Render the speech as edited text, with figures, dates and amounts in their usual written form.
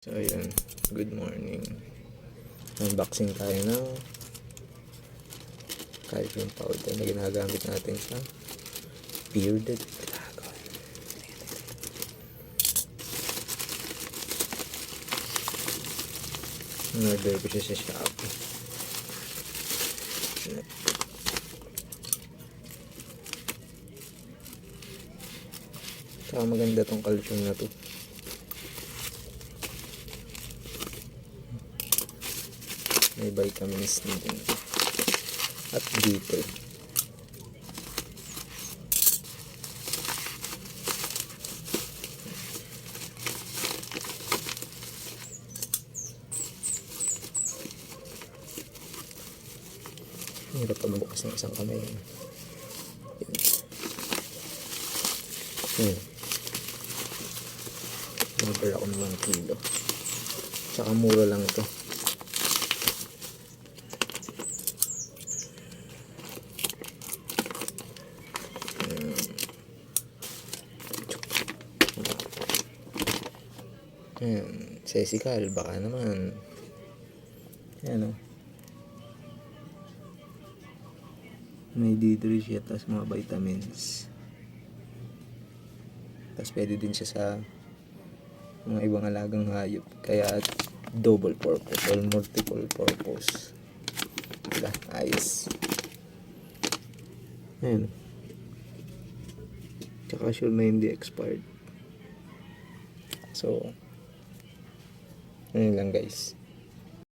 So ayun, good morning. Unboxing tayo ng calcium powder na ginagamit natin sa bearded dragon. In-order ko siya sa Shopee. Saka maganda tong calcium na to. May vitamins din at dito hirap pa mabukas ng isang kamay. Order ako ng 1 kilo, tsaka mura lang ito. Ayan, sesical, baka naman. Ayan o. May D3 siya, tapos mga vitamins. Tapos pwede din siya sa mga ibang alagang hayop. Kaya double purpose or multiple purpose. Diba? Ayos. Ayan. Tsaka sure na hindi expired. So, yun lang guys.